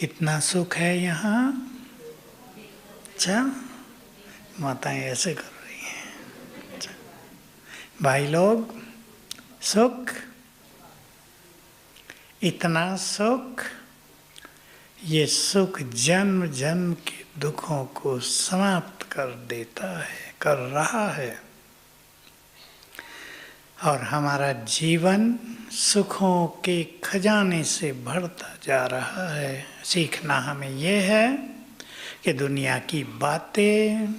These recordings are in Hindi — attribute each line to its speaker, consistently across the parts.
Speaker 1: कितना सुख है यहाँ। अच्छा, माताएं ऐसे कर रही हैं। अच्छा, भाई लोग, सुख, इतना सुख, ये सुख जन्म जन्म के दुखों को समाप्त कर देता है, कर रहा है। और हमारा जीवन सुखों के खजाने से भरता जा रहा है। सीखना हमें यह है कि दुनिया की बातें,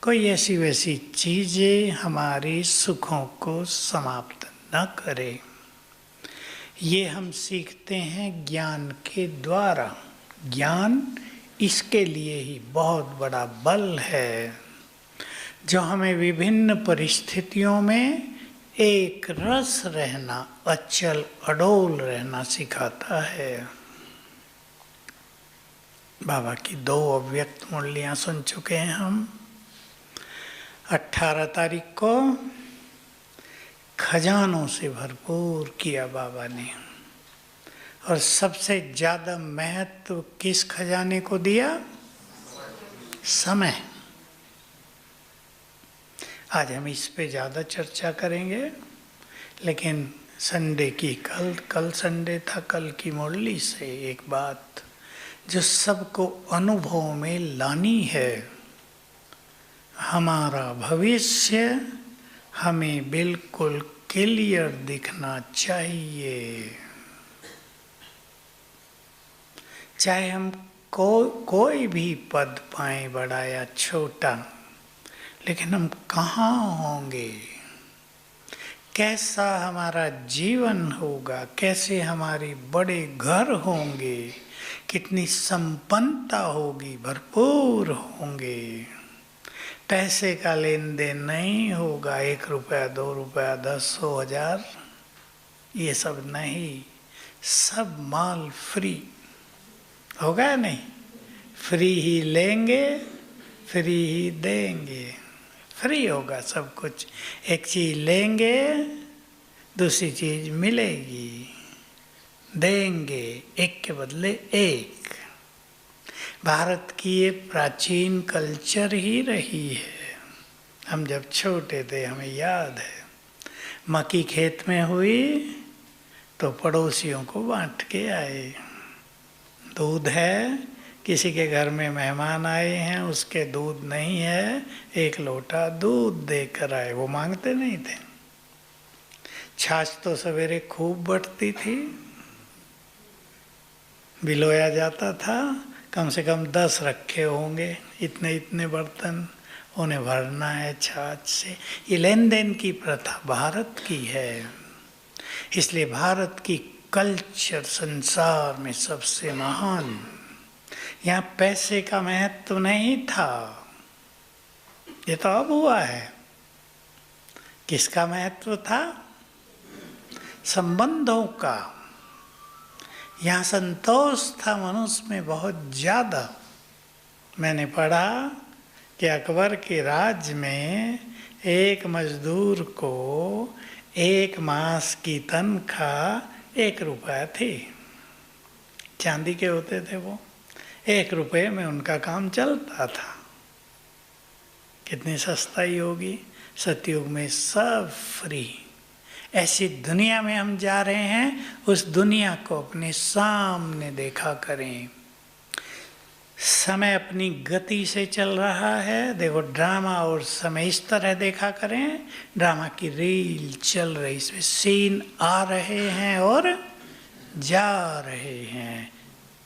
Speaker 1: कोई ऐसी वैसी चीज़ें हमारे सुखों को समाप्त न करे। ये हम सीखते हैं ज्ञान के द्वारा। ज्ञान इसके लिए ही बहुत बड़ा बल है, जो हमें विभिन्न परिस्थितियों में एक रस रहना, अचल अडोल रहना सिखाता है। बाबा की 2 अव्यक्त मुरलियाँ सुन चुके हैं हम। 18 तारीख को खजानों से भरपूर किया बाबा ने, और सबसे ज़्यादा महत्व किस खजाने को दिया? समय। आज हम इस पे ज़्यादा चर्चा करेंगे, लेकिन संडे की कल संडे था, कल की मुरली से एक बात जो सबको अनुभव में लानी है। हमारा भविष्य हमें बिल्कुल क्लियर दिखना चाहिए। चाहे हम कोई भी पद पाएं, बड़ा या छोटा, लेकिन हम कहाँ होंगे, कैसा हमारा जीवन होगा, कैसे हमारे बड़े घर होंगे, कितनी संपन्नता होगी, भरपूर होंगे। पैसे का लेन देन नहीं होगा, 1 रुपया 2 रुपया 10 100 1000, ये सब नहीं, सब माल फ्री होगा। नहीं, फ्री ही लेंगे, फ्री ही देंगे, फ्री होगा सब कुछ। एक चीज़ लेंगे, दूसरी चीज़ मिलेगी, देंगे एक के बदले एक। भारत की ये प्राचीन कल्चर ही रही है। हम जब छोटे थे हमें याद है, मक्की खेत में हुई तो पड़ोसियों को बांट के आए। दूध है, किसी के घर में मेहमान आए हैं, उसके दूध नहीं है, 1 लोटा दूध देकर आए, वो मांगते नहीं थे। छाछ तो सवेरे खूब बटती थी, बिलोया जाता था, कम से कम 10 रखे होंगे, इतने इतने बर्तन, उन्हें भरना है छाछ से। ये लेन देन की प्रथा भारत की है। इसलिए भारत की कल्चर संसार में सबसे महान। यहाँ पैसे का महत्व नहीं था, ये तो अब हुआ है। किसका महत्व था? संबंधों का। यहाँ संतोष था मनुष्य में बहुत ज़्यादा। मैंने पढ़ा कि अकबर के राज्य में एक मजदूर को 1 मास की तनख्वाह 1 रुपया थी। चांदी के होते थे वो, 1 रुपये में उनका काम चलता था। कितनी सस्ताई होगी। सतयुग में सब फ्री। ऐसी दुनिया में हम जा रहे हैं, उस दुनिया को अपने सामने देखा करें। समय अपनी गति से चल रहा है। देखो, ड्रामा और समय इस तरह देखा करें, ड्रामा की रील चल रही, इसमें सीन आ रहे हैं और जा रहे हैं,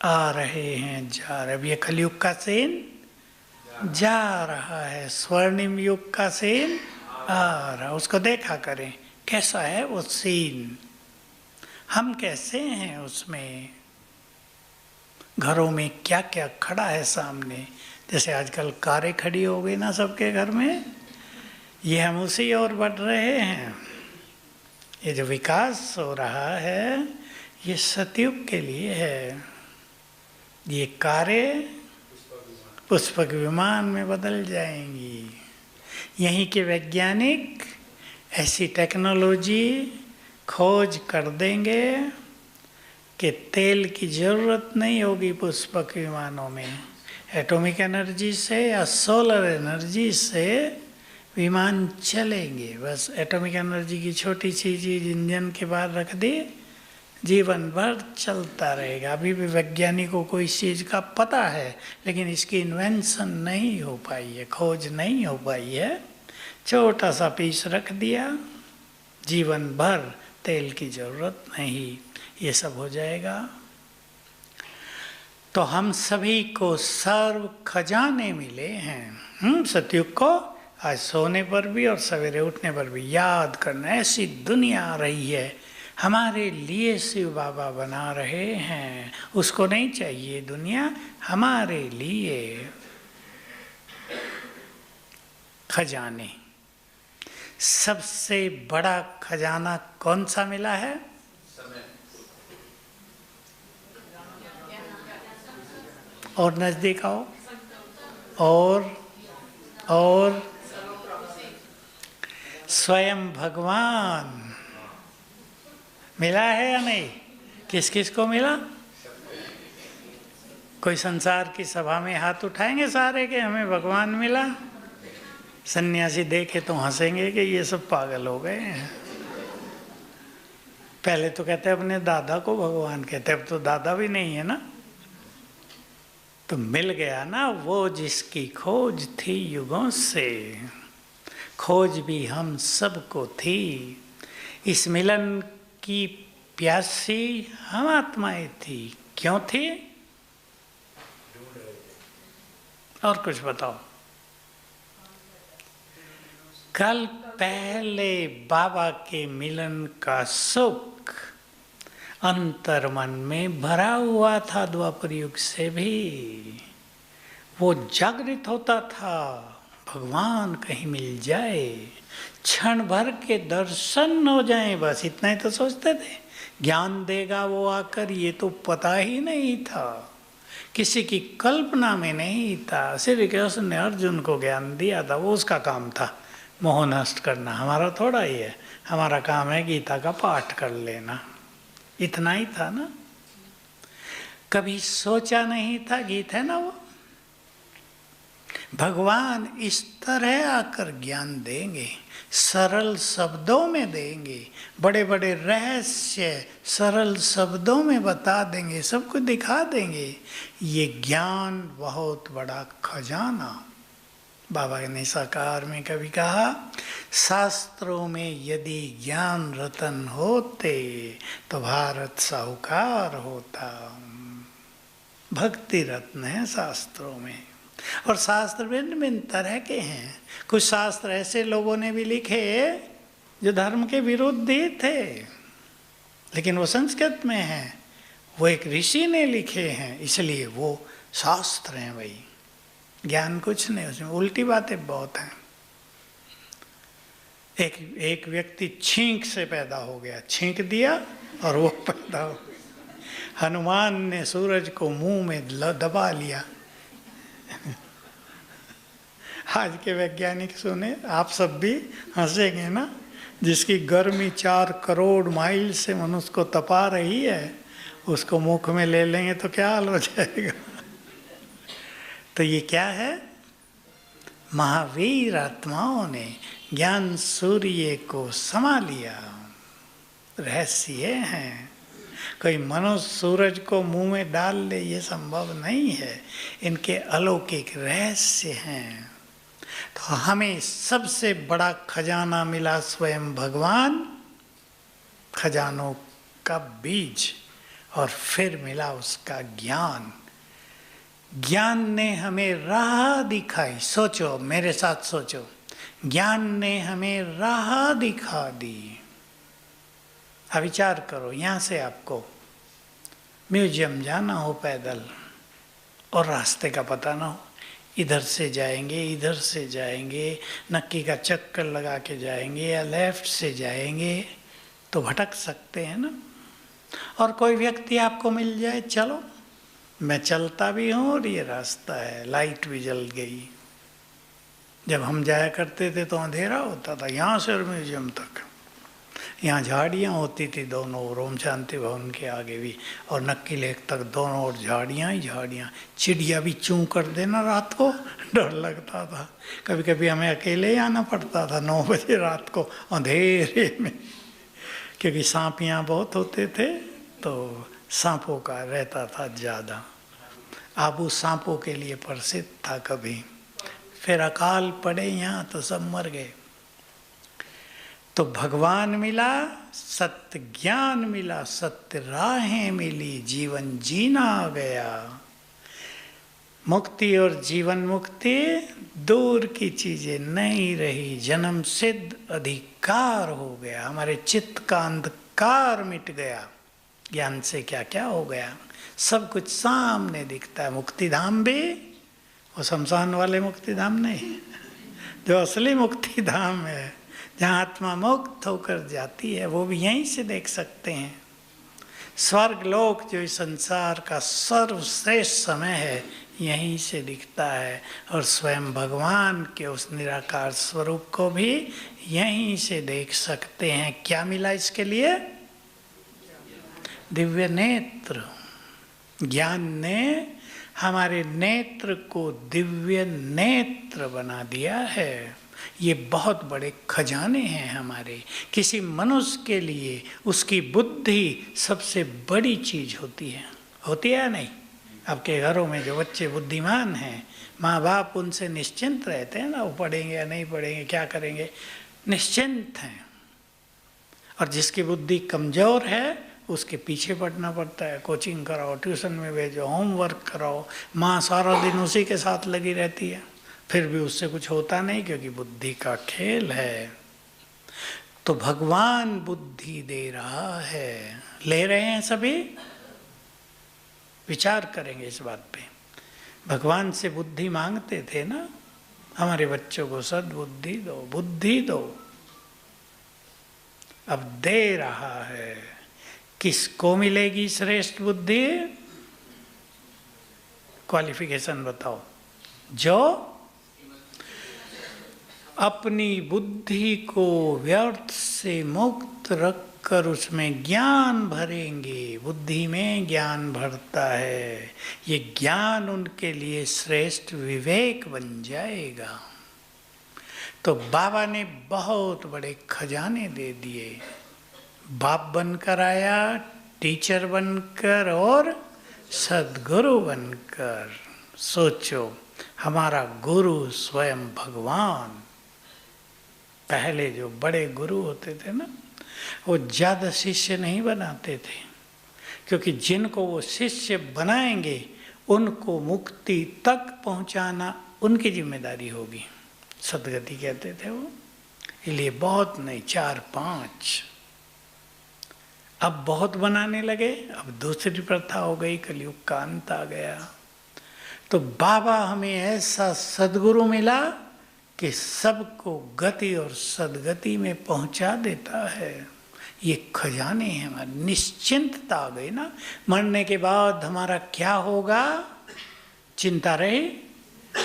Speaker 1: आ रहे हैं, जा रहे। अब ये कलयुग का सीन जा रहा है, स्वर्णिम युग का सीन आ रहा, उसको देखा करें कैसा है वो सीन, हम कैसे हैं उसमें, घरों में क्या क्या खड़ा है सामने। जैसे आजकल कारें खड़ी हो गई ना सबके घर में, ये हम उसी ओर बढ़ रहे हैं। ये जो विकास हो रहा है, ये सतयुग के लिए है। ये कारें पुष्पक विमान में बदल जाएंगी। यहीं के वैज्ञानिक ऐसी टेक्नोलॉजी खोज कर देंगे कि तेल की जरूरत नहीं होगी पुष्पक विमानों में। एटॉमिक एनर्जी से या सोलर एनर्जी से विमान चलेंगे। बस एटॉमिक एनर्जी की छोटी सी चीज इंजन के बाहर रख दी, जीवन भर चलता रहेगा। अभी भी वैज्ञानिकों को इस चीज़ का पता है, लेकिन इसकी इन्वेंशन नहीं हो पाई है, खोज नहीं हो पाई है। छोटा सा पीस रख दिया, जीवन भर तेल की जरूरत नहीं, ये सब हो जाएगा। तो हम सभी को सर्व खजाने मिले हैं। सतयुग को आज सोने पर भी और सवेरे उठने पर भी याद करना। ऐसी दुनिया आ रही है, हमारे लिए शिव बाबा बना रहे हैं। उसको नहीं चाहिए दुनिया, हमारे लिए खजाने। सबसे बड़ा खजाना कौन सा मिला है? और नजदीक आओ। और स्वयं भगवान मिला है या नहीं? किस किस को मिला? कोई संसार की सभा में हाथ उठाएंगे सारे के हमें भगवान मिला? सन्यासी देखे तो हंसेंगे कि ये सब पागल हो गए हैं। पहले तो कहते अपने दादा को भगवान कहते, अब तो दादा भी नहीं है ना। तो मिल गया ना वो जिसकी खोज थी युगों से, खोज भी हम सबको थी। इस मिलन की प्यासी हम आत्माएं थी। क्यों थी? और कुछ बताओ। कल पहले बाबा के मिलन का सुख अंतर मन में भरा हुआ था। द्वापर युग से भी वो जागृत होता था, भगवान कहीं मिल जाए, क्षण भर के दर्शन हो जाए, बस इतना ही तो सोचते थे। ज्ञान देगा वो आकर, ये तो पता ही नहीं था, किसी की कल्पना में नहीं था। श्री कृष्ण ने अर्जुन को ज्ञान दिया था, वो उसका काम था मोह नष्ट करना। हमारा थोड़ा ही है, हमारा काम है गीता का पाठ कर लेना, इतना ही था ना। कभी सोचा नहीं था, गीत है ना वो, भगवान इस तरह आकर ज्ञान देंगे, सरल शब्दों में देंगे, बड़े बड़े रहस्य सरल शब्दों में बता देंगे, सबको दिखा देंगे। ये ज्ञान बहुत बड़ा खजाना। बाबा ने साकार में कभी कहा, शास्त्रों में यदि ज्ञान रतन होते तो भारत साहूकार होता। भक्ति रत्न है शास्त्रों में। और शास्त्र भिन्न भिन्न तरह के हैं। कुछ शास्त्र ऐसे लोगों ने भी लिखे जो धर्म के विरुद्ध ही थे, लेकिन वो संस्कृत में हैं। वो एक ऋषि ने लिखे हैं, इसलिए वो शास्त्र हैं भाई। ज्ञान कुछ नहीं, उसमें उल्टी बातें बहुत हैं। एक व्यक्ति छींक से पैदा हो गया, छींक दिया और वो पैदा हो गया। हनुमान ने सूरज को मुंह में दबा लिया। आज के वैज्ञानिक सुने, आप सब भी हंसेंगे ना। जिसकी गर्मी 4 करोड़ माइल से मनुष्य को तपा रही है, उसको मुख में ले लेंगे तो क्या हाल हो जाएगा। तो ये क्या है? महावीर आत्माओं ने ज्ञान सूर्य को समा लिया। रहस्य हैं। कोई मनुष्य सूरज को मुंह में डाल ले, ये संभव नहीं है। इनके अलौकिक रहस्य हैं। तो हमें सबसे बड़ा खजाना मिला स्वयं भगवान, खजानों का बीज, और फिर मिला उसका ज्ञान। ज्ञान ने हमें राह दिखाई। सोचो, मेरे साथ सोचो, ज्ञान ने हमें राह दिखा दी। अब विचार करो, यहाँ से आपको म्यूजियम जाना हो पैदल और रास्ते का पता ना हो, इधर से जाएंगे, इधर से जाएंगे, नक्की का चक्कर लगा के जाएंगे या लेफ्ट से जाएंगे, तो भटक सकते हैं ना। और कोई व्यक्ति आपको मिल जाए, चलो मैं चलता भी हूँ और ये रास्ता है, लाइट भी जल गई। जब हम जाया करते थे तो अंधेरा होता था, यहाँ से और म्यूजियम तक। यहाँ झाड़ियाँ होती थी दोनों ओर, ओम शांति भवन के आगे भी, और नक्की लेक तक दोनों ओर झाड़ियाँ ही झाड़ियाँ। चिड़िया भी चूं कर देना रात को, डर लगता था। कभी कभी हमें अकेले ही आना पड़ता था 9 बजे रात को अंधेरे में, क्योंकि सांप यहाँ बहुत होते थे, तो सांपों का रहता था ज़्यादा। आबू सांपों के लिए प्रसिद्ध था। कभी फिर अकाल पड़े यहाँ तो सब मर गए। तो भगवान मिला, सत्य ज्ञान मिला, सत्य राहें मिली, जीवन जीना आ गया। मुक्ति और जीवन मुक्ति दूर की चीजें नहीं रही, जन्म सिद्ध अधिकार हो गया। हमारे चित्त का अंधकार मिट गया। ज्ञान से क्या क्या हो गया, सब कुछ सामने दिखता है। मुक्ति धाम भी वो शमशान वाले मुक्ति धाम नहीं, जो असली मुक्ति धाम है, जहाँ आत्मा मुक्त होकर जाती है, वो भी यहीं से देख सकते हैं। स्वर्ग लोक जो इस संसार का सर्वश्रेष्ठ समय है, यहीं से दिखता है। और स्वयं भगवान के उस निराकार स्वरूप को भी यहीं से देख सकते हैं। क्या मिला इसके लिए? दिव्य नेत्र। ज्ञान ने हमारे नेत्र को दिव्य नेत्र बना दिया है। ये बहुत बड़े खजाने हैं हमारे। किसी मनुष्य के लिए उसकी बुद्धि सबसे बड़ी चीज होती है या नहीं? आपके घरों में जो बच्चे बुद्धिमान हैं, माँ बाप उनसे निश्चिंत रहते हैं ना, वो पढ़ेंगे या नहीं पढ़ेंगे, क्या करेंगे, निश्चिंत हैं। और जिसकी बुद्धि कमजोर है उसके पीछे पढ़ना पड़ता है। कोचिंग कराओ, ट्यूशन में भेजो, होमवर्क कराओ, माँ सारा दिन उसी के साथ लगी रहती है, फिर भी उससे कुछ होता नहीं, क्योंकि बुद्धि का खेल है। तो भगवान बुद्धि दे रहा है। ले रहे हैं सभी? विचार करेंगे इस बात पे। भगवान से बुद्धि मांगते थे ना, हमारे बच्चों को सद्बुद्धि दो, बुद्धि दो। अब दे रहा है। किसको मिलेगी श्रेष्ठ बुद्धि? क्वालिफिकेशन बताओ। जो अपनी बुद्धि को व्यर्थ से मुक्त रखकर उसमें ज्ञान भरेंगे। बुद्धि में ज्ञान भरता है, ये ज्ञान उनके लिए श्रेष्ठ विवेक बन जाएगा। तो बाबा ने बहुत बड़े खजाने दे दिए। बाप बनकर आया, टीचर बनकर और सद्गुरु बनकर। सोचो, हमारा गुरु स्वयं भगवान। पहले जो बड़े गुरु होते थे ना, वो ज़्यादा शिष्य नहीं बनाते थे, क्योंकि जिनको वो शिष्य बनाएंगे उनको मुक्ति तक पहुंचाना उनकी जिम्मेदारी होगी। सदगति कहते थे वो। इसलिए बहुत नहीं, 4-5। अब बहुत बनाने लगे, अब दूसरी प्रथा हो गई, कलयुग का अंत आ गया। तो बाबा हमें ऐसा सदगुरु मिला कि सबको गति और सदगति में पहुंचा देता है। ये खजाने हैं हमारे। निश्चिंतता आ गई ना। मरने के बाद हमारा क्या होगा, चिंता रहे।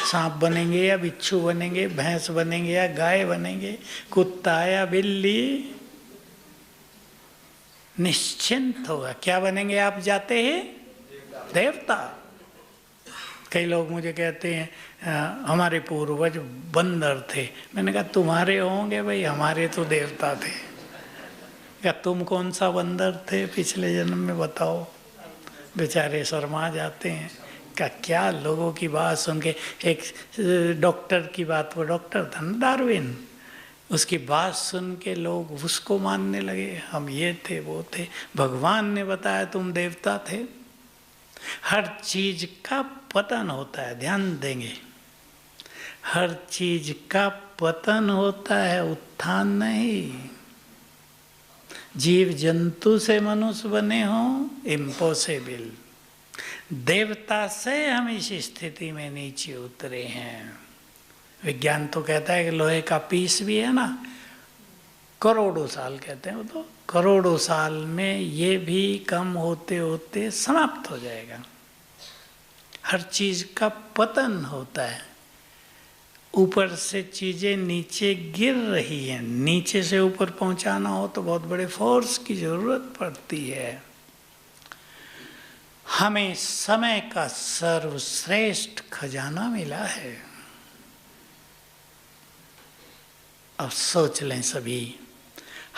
Speaker 1: सांप बनेंगे या बिच्छू बनेंगे, भैंस बनेंगे या गाय बनेंगे, कुत्ता या बिल्ली, निश्चिंत होगा। क्या बनेंगे आप जाते हैं? देवता। कई लोग मुझे कहते हैं हमारे पूर्वज बंदर थे। मैंने कहा तुम्हारे होंगे भाई, हमारे तो देवता थे। क्या तुम कौन सा बंदर थे पिछले जन्म में, बताओ। बेचारे शर्मा जाते हैं। क्या लोगों की बात सुन के। एक डॉक्टर की बात, वो डॉक्टर था ना डार्विन, उसकी बात सुन के लोग उसको मानने लगे, हम ये थे वो थे। भगवान ने बताया तुम देवता थे। हर चीज का पतन होता है, ध्यान देंगे। हर चीज का पतन होता है, उत्थान नहीं। जीव जंतु से मनुष्य बने हों, इम्पॉसिबल। देवता से हम इस स्थिति में नीचे उतरे हैं। विज्ञान तो कहता है कि लोहे का पीस भी है ना, करोड़ों साल कहते हैं वो, तो करोड़ों साल में ये भी कम होते होते समाप्त हो जाएगा। हर चीज का पतन होता है। ऊपर से चीजें नीचे गिर रही हैं, नीचे से ऊपर पहुंचाना हो तो बहुत बड़े फोर्स की जरूरत पड़ती है। हमें समय का सर्वश्रेष्ठ खजाना मिला है। अब सोच लें सभी,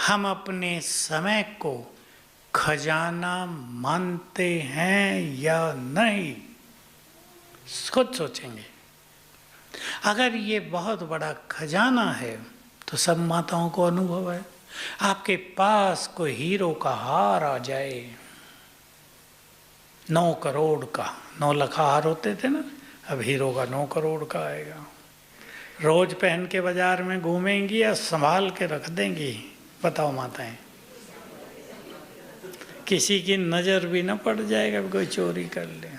Speaker 1: हम अपने समय को खजाना मानते हैं या नहीं? खुद सोचेंगे। अगर ये बहुत बड़ा खजाना है तो सब माताओं को अनुभव है। आपके पास कोई हीरो का हार आ जाए, 9 करोड़ का, 9 लाख हार होते थे ना, अब हीरो का 9 करोड़ का आएगा। रोज पहन के बाजार में घूमेंगी या संभाल के रख देंगी? बताओ माताएं। किसी की नजर भी न पड़ जाएगा, कोई चोरी कर ले।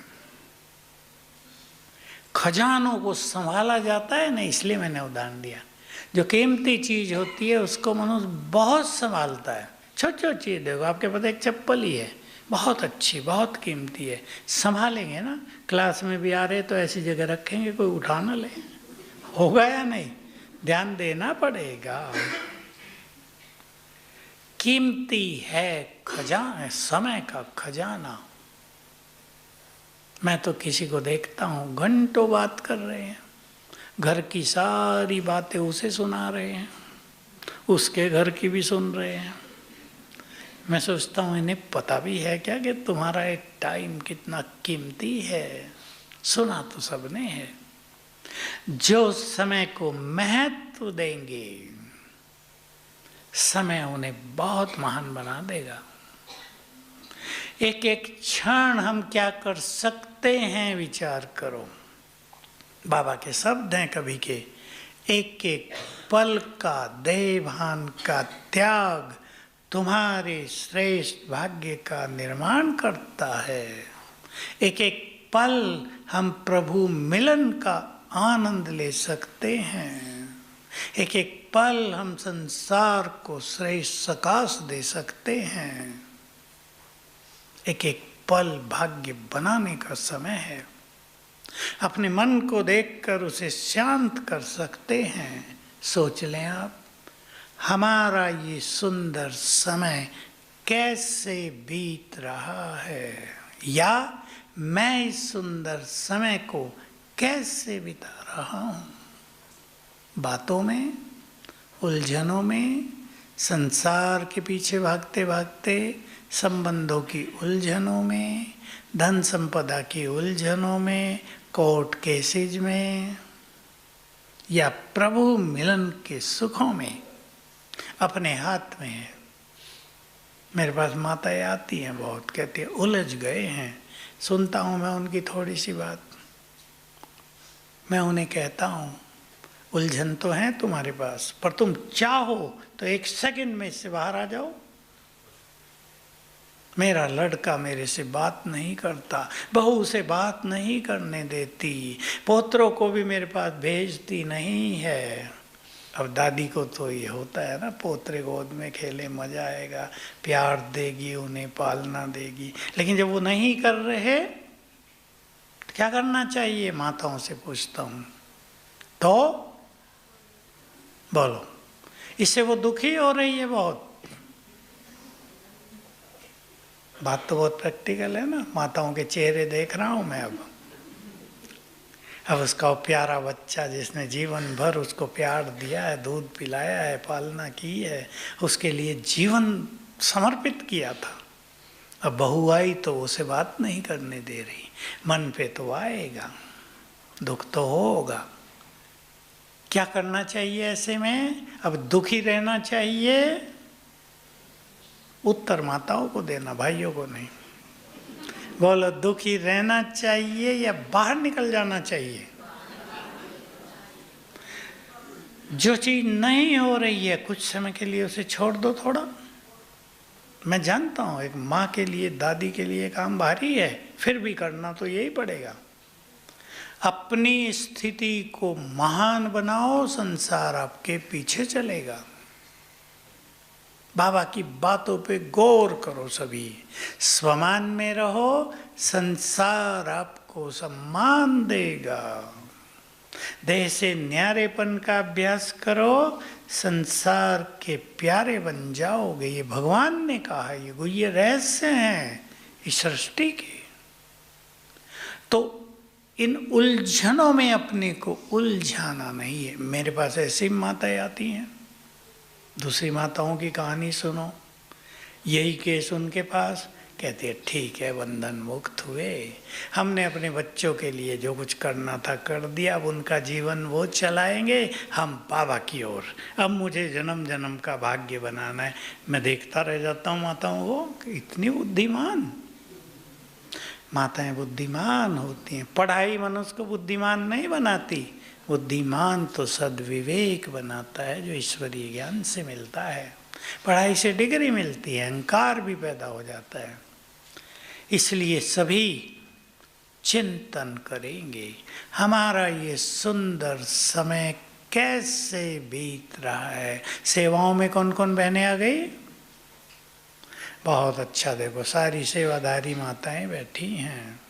Speaker 1: खजानों को संभाला जाता है ना, इसलिए मैंने उदाहरण दिया। जो कीमती चीज होती है उसको मनुष्य बहुत संभालता है। छोटी छोटी चीज देखो, आपके पास एक चप्पल ही है, बहुत अच्छी, बहुत कीमती है, संभालेंगे ना। क्लास में भी आ रहे तो ऐसी जगह रखेंगे कोई उठा ना ले, होगा या नहीं? ध्यान देना पड़ेगा। कीमती है खजाना, समय का खजाना। मैं तो किसी को देखता हूँ घंटों बात कर रहे हैं, घर की सारी बातें उसे सुना रहे हैं, उसके घर की भी सुन रहे हैं। मैं सोचता हूँ इन्हें पता भी है क्या कि तुम्हारा एक टाइम कितना कीमती है? सुना तो सबने है। जो समय को महत्व देंगे, समय उन्हें बहुत महान बना देगा। एक एक क्षण हम क्या कर सकते हैं विचार करो। बाबा के शब्द हैं कभी के, एक एक पल का देभान का त्याग तुम्हारे श्रेष्ठ भाग्य का निर्माण करता है। एक एक पल हम प्रभु मिलन का आनंद ले सकते हैं। एक एक पल हम संसार को श्रेष्ठ सकाश दे सकते हैं। एक एक पल भाग्य बनाने का समय है। अपने मन को देखकर उसे शांत कर सकते हैं। सोच लें आप, हमारा ये सुंदर समय कैसे बीत रहा है, या मैं इस सुंदर समय को कैसे बिता रहा हूँ? बातों में, उलझनों में, संसार के पीछे भागते भागते, संबंधों की उलझनों में, धन संपदा की उलझनों में, कोर्ट केसेज में, या प्रभु मिलन के सुखों में? अपने हाथ में है। मेरे पास माताएं आती हैं बहुत, कहती है उलझ गए हैं। सुनता हूँ मैं उनकी थोड़ी सी बात, मैं उन्हें कहता हूँ उलझन तो है तुम्हारे पास, पर तुम चाहो तो 1 सेकंड में इससे बाहर आ जाओ। मेरा लड़का मेरे से बात नहीं करता, बहू से बात नहीं करने देती, पोतरों को भी मेरे पास भेजती नहीं है। अब दादी को तो ये होता है ना, पोतरे गोद में खेले मजा आएगा, प्यार देगी, उन्हें पालना देगी। लेकिन जब वो नहीं कर रहे तो क्या करना चाहिए? माताओं से पूछता हूँ तो बोलो। इससे वो दुखी हो रही है बहुत। बात तो बहुत प्रैक्टिकल है ना, माताओं के चेहरे देख रहा हूँ मैं। अब उसका वो प्यारा बच्चा जिसने जीवन भर उसको प्यार दिया है, दूध पिलाया है, पालना की है, उसके लिए जीवन समर्पित किया था, अब बहू आई तो उसे बात नहीं करने दे रही। मन पे तो आएगा, दुख तो होगा। क्या करना चाहिए ऐसे में? अब दुखी रहना चाहिए? उत्तर माताओं को देना, भाइयों को नहीं। बोलो, दुखी रहना चाहिए या बाहर निकल जाना चाहिए? जो चीज नहीं हो रही है कुछ समय के लिए उसे छोड़ दो थोड़ा। मैं जानता हूं एक माँ के लिए, दादी के लिए काम भारी है, फिर भी करना तो यही पड़ेगा। अपनी स्थिति को महान बनाओ, संसार आपके पीछे चलेगा। बाबा की बातों पे गौर करो सभी, स्वमान में रहो, संसार आपको सम्मान देगा। देह से न्यारेपन का अभ्यास करो, संसार के प्यारे बन जाओगे। ये भगवान ने कहा है, ये रहस्य हैं इस सृष्टि के। तो इन उलझनों में अपने को उलझाना नहीं है। मेरे पास ऐसी माताएं आती हैं, दूसरी माताओं की कहानी सुनो, यही केस उनके पास, कहते हैं ठीक है बंधन मुक्त हुए, हमने अपने बच्चों के लिए जो कुछ करना था कर दिया, अब उनका जीवन वो चलाएंगे, हम बाबा की ओर, अब मुझे जन्म जन्म का भाग्य बनाना है। मैं देखता रह जाता हूँ माताओं को, इतनी बुद्धिमान माताएं बुद्धिमान होती हैं। पढ़ाई मनुष्य को बुद्धिमान नहीं बनाती, बुद्धिमान तो सद्विवेक बनाता है जो ईश्वरीय ज्ञान से मिलता है। पढ़ाई से डिग्री मिलती है, अहंकार भी पैदा हो जाता है। इसलिए सभी चिंतन करेंगे हमारा ये सुंदर समय कैसे बीत रहा है। सेवाओं में कौन कौन बहनें आ गई? बहुत अच्छा, देखो सारी सेवाधारी माताएं बैठी हैं।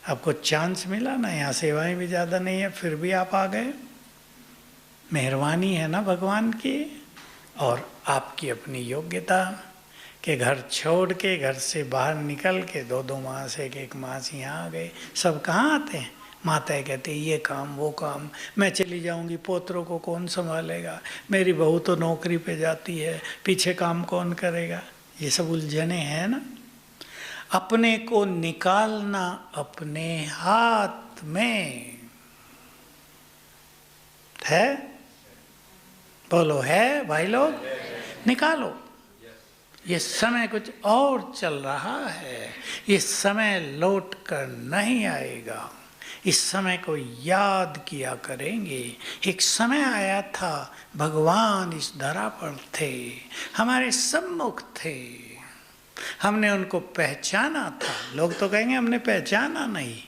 Speaker 1: आपको चांस मिला ना, यहाँ सेवाएं भी ज़्यादा नहीं है, फिर भी आप आ गए। मेहरबानी है ना भगवान की, और आपकी अपनी योग्यता कि घर छोड़ के, घर से बाहर निकल के 2-2 मास, 1-1 मास यहाँ आ गए। सब कहाँ आते हैं? माताएं कहती ये काम वो काम, मैं चली जाऊंगी पोतरों को कौन संभालेगा, मेरी बहू तो नौकरी पे जाती है, पीछे काम कौन करेगा। ये सब उलझने हैं ना। अपने को निकालना अपने हाथ में है। बोलो है भाई लोग, निकालो। ये समय कुछ और चल रहा है, ये समय लौट कर नहीं आएगा। इस समय को याद किया करेंगे। एक समय आया था भगवान इस धरा पर थे, हमारे सम्मुख थे, हमने उनको पहचाना था। लोग तो कहेंगे हमने पहचाना नहीं,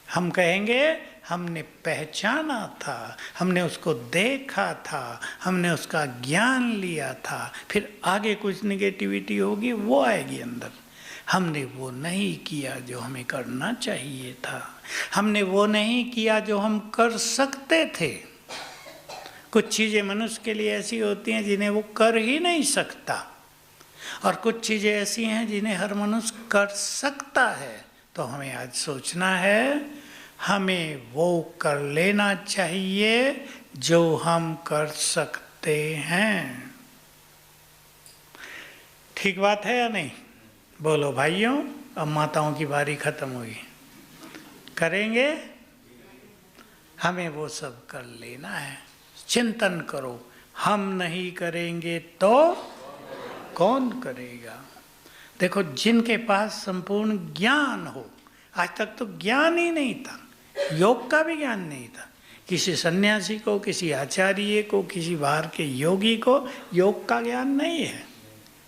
Speaker 1: हम कहेंगे हमने पहचाना था, हमने उसको देखा था, हमने उसका ज्ञान लिया था। फिर आगे कुछ निगेटिविटी होगी वो आएगी अंदर। हमने वो नहीं किया जो हमें करना चाहिए था, हमने वो नहीं किया जो हम कर सकते थे। कुछ चीज़ें मनुष्य के लिए ऐसी होती हैं जिन्हें वो कर ही नहीं सकता, और कुछ चीज़ें ऐसी हैं जिन्हें हर मनुष्य कर सकता है। तो हमें आज सोचना है, हमें वो कर लेना चाहिए जो हम कर सकते हैं। ठीक बात है या नहीं? बोलो भाइयों। अब माताओं की बारी खत्म हुई, करेंगे, हमें वो सब कर लेना है। चिंतन करो, हम नहीं करेंगे तो कौन करेगा। देखो जिनके पास संपूर्ण ज्ञान हो, आज तक तो ज्ञान ही नहीं था, योग का भी ज्ञान नहीं था। किसी सन्यासी को, किसी आचार्य को, किसी बाहर के योगी को योग का ज्ञान नहीं है।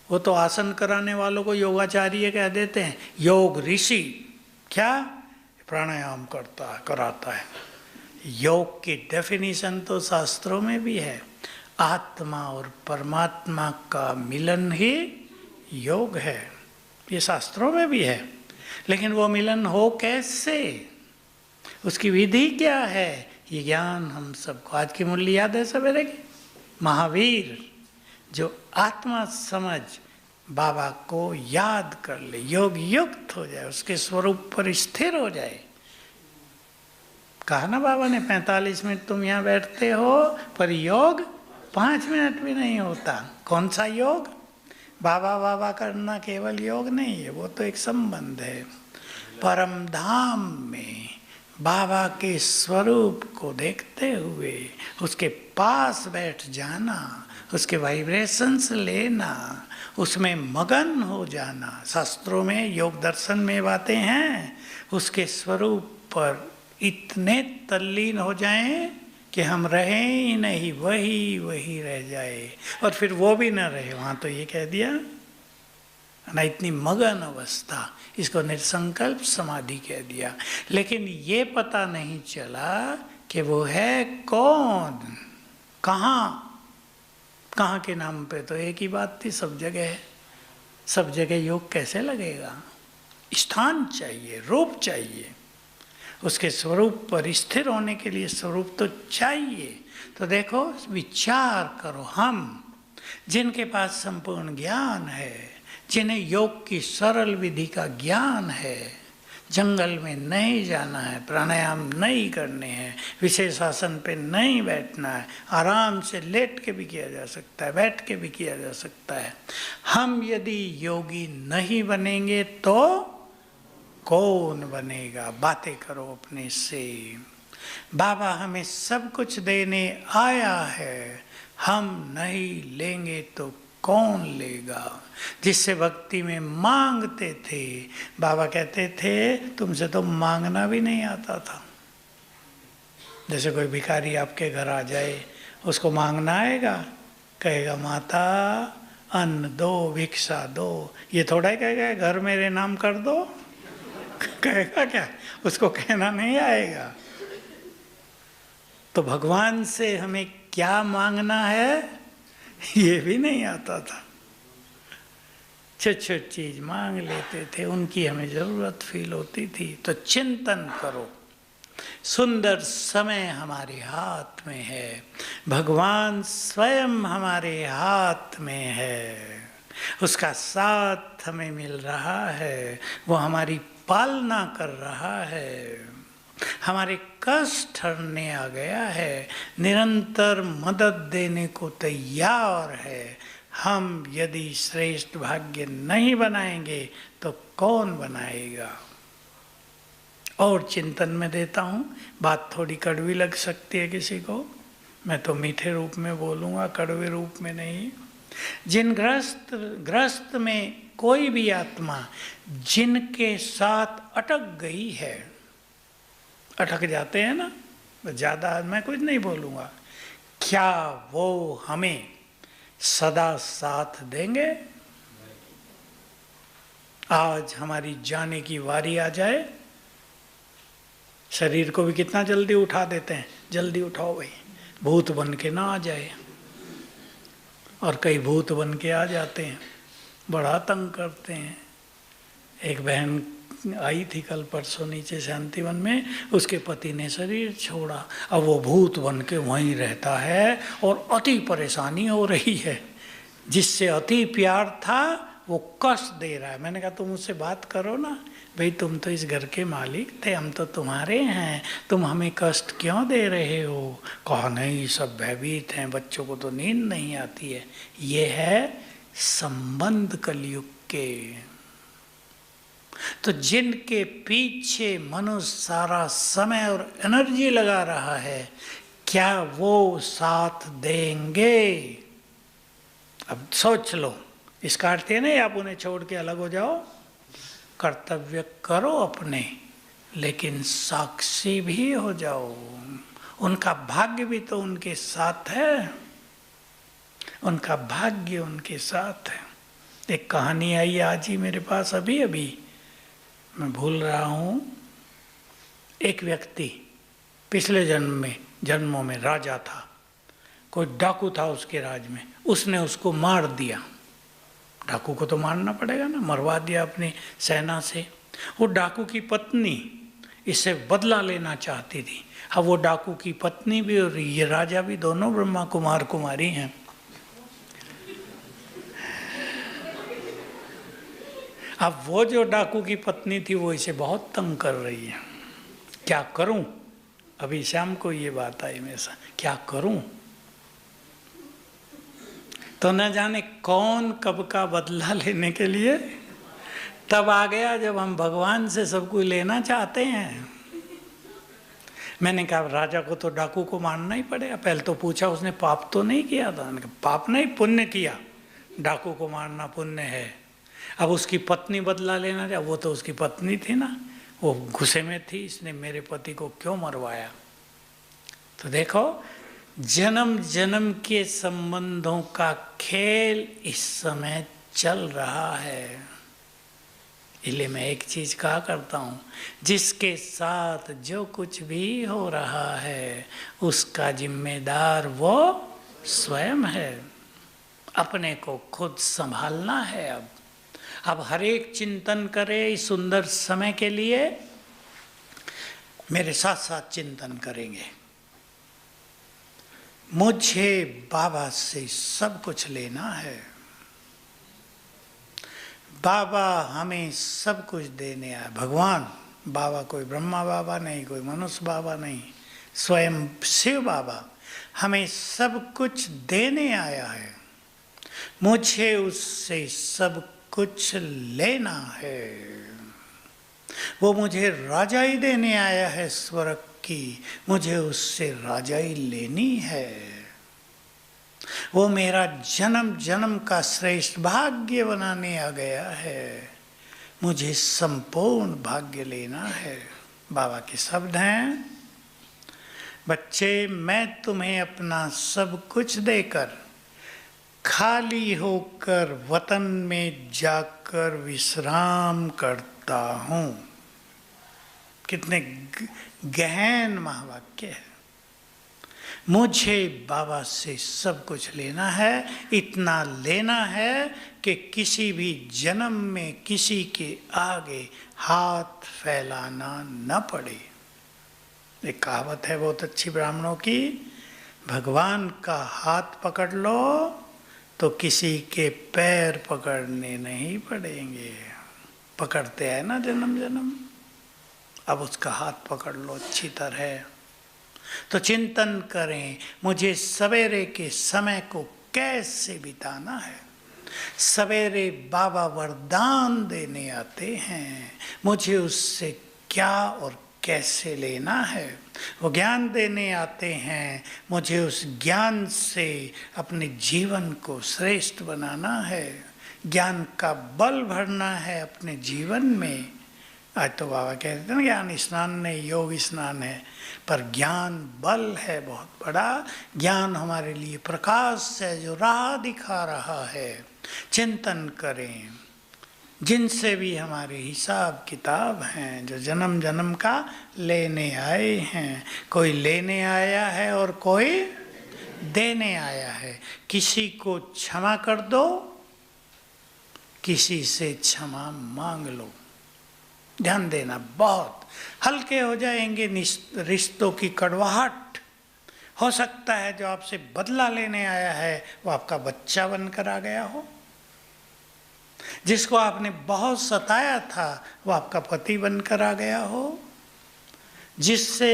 Speaker 1: वो तो आसन कराने वालों को योगाचार्य कह देते हैं, योग ऋषि। क्या? प्राणायाम कराता है। योग की डेफिनेशन तो शास्त्रों में भी है, आत्मा और परमात्मा का मिलन ही योग है, ये शास्त्रों में भी है। लेकिन वो मिलन हो कैसे, उसकी विधि क्या है, ये ज्ञान हम सबको। आज की मूल्य याद है सवेरे की? महावीर जो आत्मा समझ बाबा को याद कर ले, योग युक्त हो जाए, उसके स्वरूप पर स्थिर हो जाए। कहा ना बाबा ने 45 मिनट तुम यहाँ बैठते हो, पर योग 5 मिनट भी नहीं होता। कौन सा योग? बाबा बाबा करना केवल योग नहीं है, वो तो एक संबंध है। परम धाम में बाबा के स्वरूप को देखते हुए उसके पास बैठ जाना, उसके वाइब्रेशंस लेना, उसमें मगन हो जाना। शास्त्रों में, योग दर्शन में बातें हैं, उसके स्वरूप पर इतने तल्लीन हो जाएं कि हम रहें ही नहीं, वही वही रह जाए। और फिर वो भी न रहे, वहाँ तो ये कह दिया ना, इतनी मगन अवस्था, इसको निर्संकल्प समाधि कह दिया। लेकिन ये पता नहीं चला कि वो है कौन, कहाँ कहाँ के नाम पे तो एक ही बात थी, सब जगह है। सब जगह योग कैसे लगेगा? स्थान चाहिए, रूप चाहिए। उसके स्वरूप पर स्थिर होने के लिए स्वरूप तो चाहिए। तो देखो, विचार करो, हम जिनके पास संपूर्ण ज्ञान है, जिन्हें योग की सरल विधि का ज्ञान है, जंगल में नहीं जाना है, प्राणायाम नहीं करने हैं, विशेष आसन पे नहीं बैठना है, आराम से लेट के भी किया जा सकता है, बैठ के भी किया जा सकता है। हम यदि योगी नहीं बनेंगे तो कौन बनेगा? बातें करो अपने से। बाबा हमें सब कुछ देने आया है, हम नहीं लेंगे तो कौन लेगा? जिससे भक्ति में मांगते थे, बाबा कहते थे तुमसे तो मांगना भी नहीं आता था। जैसे कोई भिखारी आपके घर आ जाए, उसको मांगना आएगा? कहेगा माता अन्न दो, भिक्षा दो। ये थोड़ा ही कहेगा घर मेरे नाम कर दो। कहेगा क्या? उसको कहना नहीं आएगा। तो भगवान से हमें क्या मांगना है ये भी नहीं आता था। छोटी छोटी चीज मांग लेते थे, उनकी हमें जरूरत फील होती थी। तो चिंतन करो, सुंदर समय हमारे हाथ में है, भगवान स्वयं हमारे हाथ में है, उसका साथ हमें मिल रहा है, वो हमारी पालना कर रहा है, हमारे कष्ट हरने आ गया है, निरंतर मदद देने को तैयार है। हम यदि श्रेष्ठ भाग्य नहीं बनाएंगे तो कौन बनाएगा? और चिंतन में देता हूँ, बात थोड़ी कड़वी लग सकती है किसी को, मैं तो मीठे रूप में बोलूँगा, कड़वे रूप में नहीं। जिन ग्रस्त में कोई भी आत्मा जिनके साथ अटक गई है, अटक जाते हैं ना, ज़्यादा मैं कुछ नहीं बोलूँगा, क्या वो हमें सदा साथ देंगे? आज हमारी जाने की बारी आ जाए, शरीर को भी कितना जल्दी उठा देते हैं, जल्दी उठाओ भाई, भूत बन के ना आ जाए। और कई भूत बन के आ जाते हैं, बड़ा तंग करते हैं। एक बहन आई थी कल परसों नीचे शांतिवन में, उसके पति ने शरीर छोड़ा, अब वो भूत बन के वहीं रहता है और अति परेशानी हो रही है। जिससे अति प्यार था वो कष्ट दे रहा है। मैंने कहा तुम उससे बात करो ना, भाई तुम तो इस घर के मालिक थे, हम तो तुम्हारे हैं, तुम हमें कष्ट क्यों दे रहे हो? कहा नहीं, सब भयभीत हैं, बच्चों को तो नींद नहीं आती है। ये है संबंध कलयुग के। तो जिनके पीछे मनुष्य सारा समय और एनर्जी लगा रहा है, क्या वो साथ देंगे? अब सोच लो, इसका अर्थ है नहीं आप उन्हें छोड़ के अलग हो जाओ, कर्तव्य करो अपने, लेकिन साक्षी भी हो जाओ। उनका भाग्य भी तो उनके साथ है, उनका भाग्य उनके साथ है। एक कहानी आई आज ही मेरे पास, अभी अभी मैं भूल रहा हूँ। एक व्यक्ति पिछले जन्मों में राजा था, कोई डाकू था उसके राज में, उसने उसको मार दिया। डाकू को तो मारना पड़ेगा ना, मरवा दिया अपनी सेना से। वो डाकू की पत्नी इससे बदला लेना चाहती थी। अब वो डाकू की पत्नी भी और ये राजा भी दोनों ब्रह्मा कुमार कुमारी हैं। अब वो जो डाकू की पत्नी थी वो इसे बहुत तंग कर रही है। क्या करूं? अभी शाम को ये बात आई मेरे साथ, क्या करूं? तो न जाने कौन कब का बदला लेने के लिए तब आ गया जब हम भगवान से सब कुछ लेना चाहते हैं। मैंने कहा राजा को तो डाकू को मारना ही पड़ेगा। पहले तो पूछा उसने पाप तो नहीं किया था? मैंने कहा पाप नहीं, पुण्य किया, डाकू को मारना पुण्य है। अब उसकी पत्नी बदला लेना चाहे, वो तो उसकी पत्नी थी ना, वो गुस्से में थी, इसने मेरे पति को क्यों मरवाया। तो देखो, जन्म जन्म के संबंधों का खेल इस समय चल रहा है। इसलिए मैं एक चीज कहा करता हूँ, जिसके साथ जो कुछ भी हो रहा है उसका जिम्मेदार वो स्वयं है। अपने को खुद संभालना है। अब हर एक चिंतन करे इस सुंदर समय के लिए। मेरे साथ साथ चिंतन करेंगे। मुझे बाबा से सब कुछ लेना है। बाबा हमें सब कुछ देने आया। भगवान बाबा, कोई ब्रह्मा बाबा नहीं, कोई मनुष्य बाबा नहीं, स्वयं शिव बाबा हमें सब कुछ देने आया है। मुझे उससे सब कुछ लेना है। वो मुझे राजाई देने आया है स्वर्ग की, मुझे उससे राजाई लेनी है। वो मेरा जन्म जन्म का श्रेष्ठ भाग्य बनाने आ गया है, मुझे संपूर्ण भाग्य लेना है। बाबा के शब्द हैं, बच्चे मैं तुम्हें अपना सब कुछ देकर खाली होकर वतन में जाकर विश्राम करता हूँ। कितने गहन महावाक्य है। मुझे बाबा से सब कुछ लेना है, इतना लेना है कि किसी भी जन्म में किसी के आगे हाथ फैलाना न पड़े। एक कहावत है बहुत अच्छी ब्राह्मणों की, भगवान का हाथ पकड़ लो तो किसी के पैर पकड़ने नहीं पड़ेंगे। पकड़ते हैं ना जन्म जन्म, अब उसका हाथ पकड़ लो अच्छी तरह। तो चिंतन करें, मुझे सवेरे के समय को कैसे बिताना है। सवेरे बाबा वरदान देने आते हैं, मुझे उससे क्या और कैसे लेना है। वो ज्ञान देने आते हैं, मुझे उस ज्ञान से अपने जीवन को श्रेष्ठ बनाना है, ज्ञान का बल भरना है अपने जीवन में। आज तो बाबा कहते हैं ना ज्ञान स्नान नहीं योग स्नान है, पर ज्ञान बल है बहुत बड़ा। ज्ञान हमारे लिए प्रकाश है जो राह दिखा रहा है। चिंतन करें, जिनसे भी हमारे हिसाब किताब हैं, जो जन्म जन्म का लेने आए हैं, कोई लेने आया है और कोई देने आया है। किसी को क्षमा कर दो, किसी से क्षमा मांग लो। ध्यान देना, बहुत हल्के हो जाएंगे रिश्तों की कड़वाहट। हो सकता है जो आपसे बदला लेने आया है वो आपका बच्चा बनकर आ गया हो, जिसको आपने बहुत सताया था वो आपका पति बनकर आ गया हो, जिससे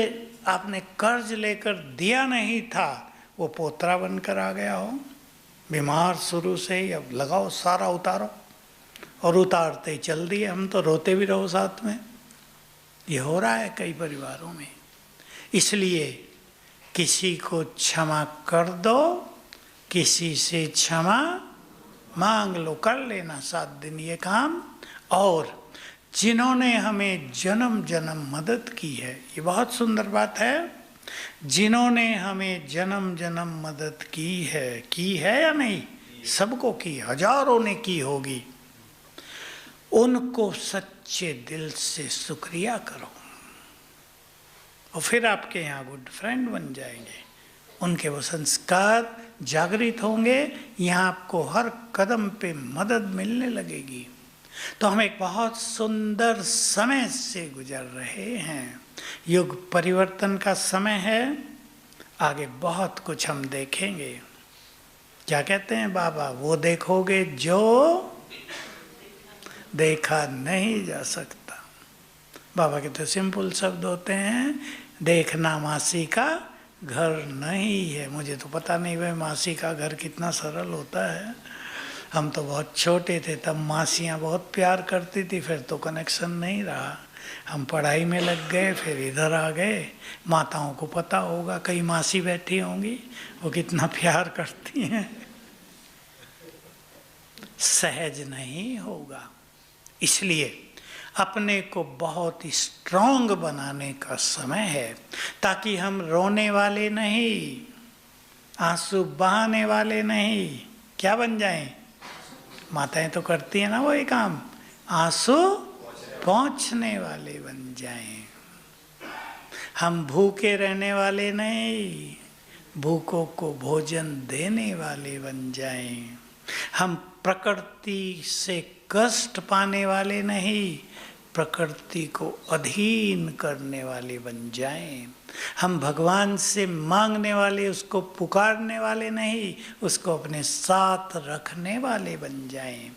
Speaker 1: आपने कर्ज लेकर दिया नहीं था वो पोतरा बनकर आ गया हो। बीमार शुरू से ही, अब लगाओ सारा उतारो, और उतारते ही चल दिए, हम तो रोते भी रहो साथ में। ये हो रहा है कई परिवारों में। इसलिए किसी को क्षमा कर दो, किसी से क्षमा मांग लो, कर लेना 7 दिन ये काम। और जिन्होंने हमें जन्म जन्म मदद की है, ये बहुत सुंदर बात है, जिन्होंने हमें जन्म जन्म मदद की है या नहीं, सबको की, हजारों ने की होगी, उनको सच्चे दिल से शुक्रिया करो और फिर आपके यहाँ गुड फ्रेंड बन जाएंगे। उनके वो संस्कार जागृत होंगे, यहाँ आपको हर कदम पे मदद मिलने लगेगी। तो हम एक बहुत सुंदर समय से गुजर रहे हैं। युग परिवर्तन का समय है, आगे बहुत कुछ हम देखेंगे। क्या कहते हैं बाबा, वो देखोगे जो देखा नहीं जा सकता। बाबा के तो सिंपल शब्द होते हैं, देखना मासी का घर नहीं है। मुझे तो पता नहीं भाई मासी का घर कितना सरल होता है। हम तो बहुत छोटे थे तब मासियाँ बहुत प्यार करती थी, फिर तो कनेक्शन नहीं रहा, हम पढ़ाई में लग गए, फिर इधर आ गए। माताओं को पता होगा, कई मासी बैठी होंगी, वो कितना प्यार करती हैं। सहज नहीं होगा, इसलिए अपने को बहुत स्ट्रॉन्ग बनाने का समय है, ताकि हम रोने वाले नहीं, आंसू बहाने वाले नहीं, क्या बन जाएं। माताएं तो करती हैं ना वो ये काम, आंसू पहुँचने वाले बन जाएं। हम भूखे रहने वाले नहीं, भूखों को भोजन देने वाले बन जाएं। हम प्रकृति से कष्ट पाने वाले नहीं, प्रकृति को अधीन करने वाले बन जाएं। हम भगवान से मांगने वाले, उसको पुकारने वाले नहीं, उसको अपने साथ रखने वाले बन जाएं।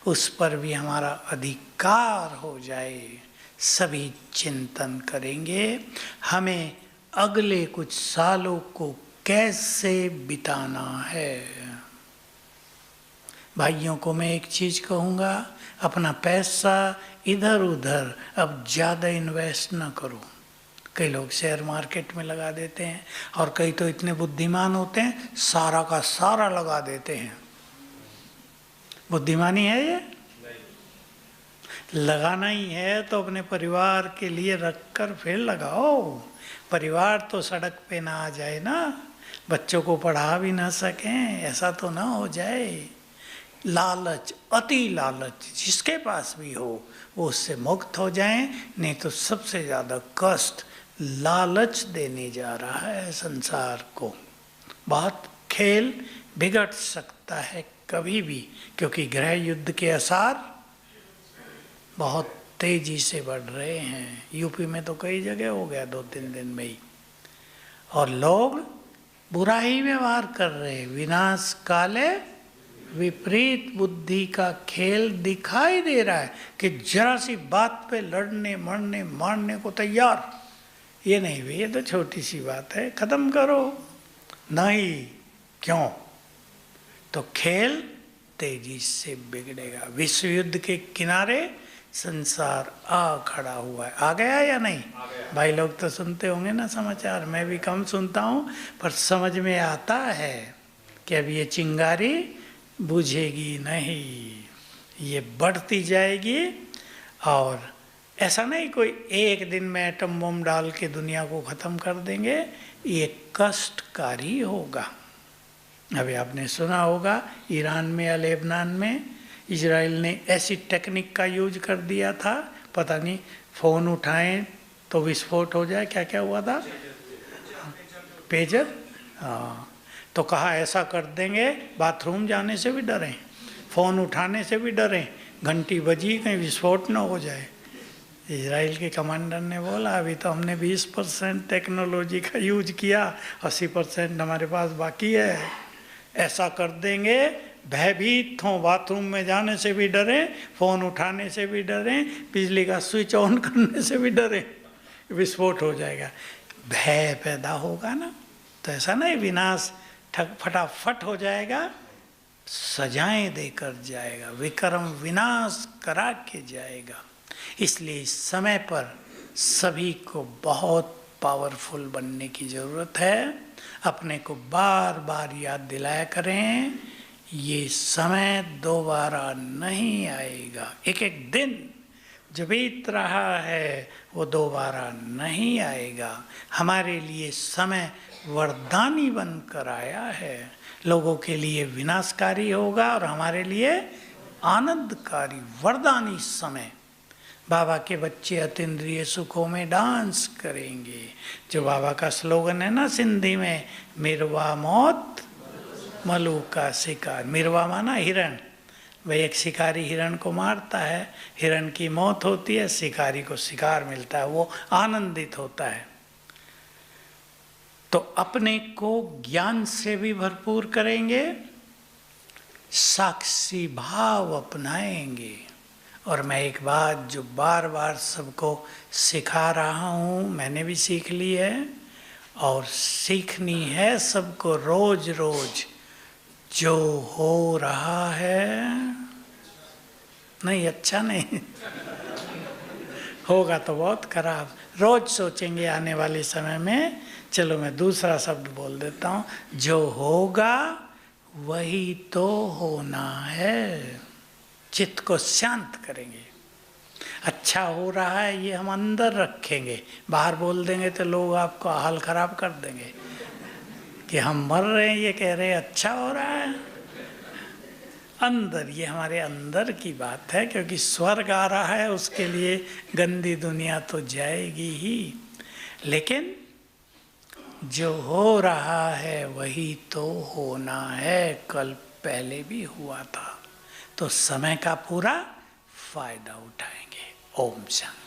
Speaker 1: उस पर भी हमारा अधिकार हो जाए। सभी चिंतन करेंगे हमें अगले कुछ सालों को कैसे बिताना है। भाइयों को मैं एक चीज कहूँगा, अपना पैसा इधर उधर अब ज़्यादा इन्वेस्ट ना करो। कई लोग शेयर मार्केट में लगा देते हैं और कई तो इतने बुद्धिमान होते हैं सारा का सारा लगा देते हैं। बुद्धिमानी है ये? लगाना ही है तो अपने परिवार के लिए रखकर फिर लगाओ। परिवार तो सड़क पे ना आ जाए ना, बच्चों को पढ़ा भी ना सकें, ऐसा तो ना हो जाए। लालच, अति लालच जिसके पास भी हो वो उससे मुक्त हो जाएं, नहीं तो सबसे ज़्यादा कष्ट लालच देने जा रहा है संसार को। बहुत खेल बिगड़ सकता है कभी भी, क्योंकि गृह युद्ध के आसार बहुत तेजी से बढ़ रहे हैं। यूपी में तो कई जगह हो गया 2-3 दिन में ही, और लोग बुरा ही व्यवहार कर रहे हैं। विनाश काले विपरीत बुद्धि का खेल दिखाई दे रहा है कि जरा सी बात पे लड़ने मरने मारने को तैयार। ये नहीं भी, ये तो छोटी सी बात है, खत्म करो। नहीं, क्यों? तो खेल तेजी से बिगड़ेगा। विश्व युद्ध के किनारे संसार आ खड़ा हुआ है। आ गया या नहीं? भाई लोग तो सुनते होंगे ना समाचार, मैं भी कम सुनता हूँ, पर समझ में आता है कि अब ये चिंगारी बुझेगी नहीं, ये बढ़ती जाएगी। और ऐसा नहीं कोई एक दिन में एटम बम डाल के दुनिया को ख़त्म कर देंगे, ये कष्टकारी होगा। अभी आपने सुना होगा ईरान में या लेबनान में इजराइल ने ऐसी टेक्निक का यूज कर दिया था, पता नहीं फ़ोन उठाएं तो विस्फोट हो जाए। क्या क्या हुआ था? पेजर। हाँ, तो कहा ऐसा कर देंगे, बाथरूम जाने से भी डरें, फ़ोन उठाने से भी डरें, घंटी बजी कहीं विस्फोट न हो जाए। इजराइल के कमांडर ने बोला अभी तो हमने 20% टेक्नोलॉजी का यूज किया, 80% हमारे पास बाकी है। ऐसा कर देंगे, भयभीत हों, बाथरूम में जाने से भी डरें, फ़ोन उठाने से भी डरें, बिजली का स्विच ऑन करने से भी डरें, विस्फोट हो जाएगा। भय पैदा होगा ना, तो ऐसा नहीं विनाश फटाफट हो जाएगा, सजाएं देकर जाएगा, विक्रम विनाश करा के जाएगा। इसलिए इस समय पर सभी को बहुत पावरफुल बनने की ज़रूरत है। अपने को बार बार याद दिलाया करें, ये समय दोबारा नहीं आएगा। एक एक दिन जो बीत रहा है वो दोबारा नहीं आएगा। हमारे लिए समय वरदानी बनकर आया है, लोगों के लिए विनाशकारी होगा और हमारे लिए आनंदकारी वरदानी समय। बाबा के बच्चे अतीन्द्रिय सुखों में डांस करेंगे, जो बाबा का स्लोगन है ना सिंधी में, मिरवा मौत मलू का शिकार। मिरवा माना हिरण, वह एक शिकारी हिरण को मारता है, हिरण की मौत होती है, शिकारी को शिकार मिलता है, वो आनंदित होता है। तो अपने को ज्ञान से भी भरपूर करेंगे, साक्षी भाव अपनाएंगे। और मैं एक बात जो बार बार सबको सिखा रहा हूँ, मैंने भी सीख ली है और सीखनी है सबको रोज रोज, जो हो रहा है नहीं, अच्छा नहीं होगा तो बहुत खराब। रोज सोचेंगे आने वाले समय में, चलो मैं दूसरा शब्द बोल देता हूँ, जो होगा वही तो होना है। चित्त को शांत करेंगे। अच्छा हो रहा है ये हम अंदर रखेंगे, बाहर बोल देंगे तो लोग आपको हाल खराब कर देंगे कि हम मर रहे हैं, ये कह रहे हैं अच्छा हो रहा है। अंदर, ये हमारे अंदर की बात है, क्योंकि स्वर्ग आ रहा है, उसके लिए गंदी दुनिया तो जाएगी ही, लेकिन जो हो रहा है वही तो होना है। कल पहले भी हुआ था, तो समय का पूरा फायदा उठाएंगे। ओम शांति।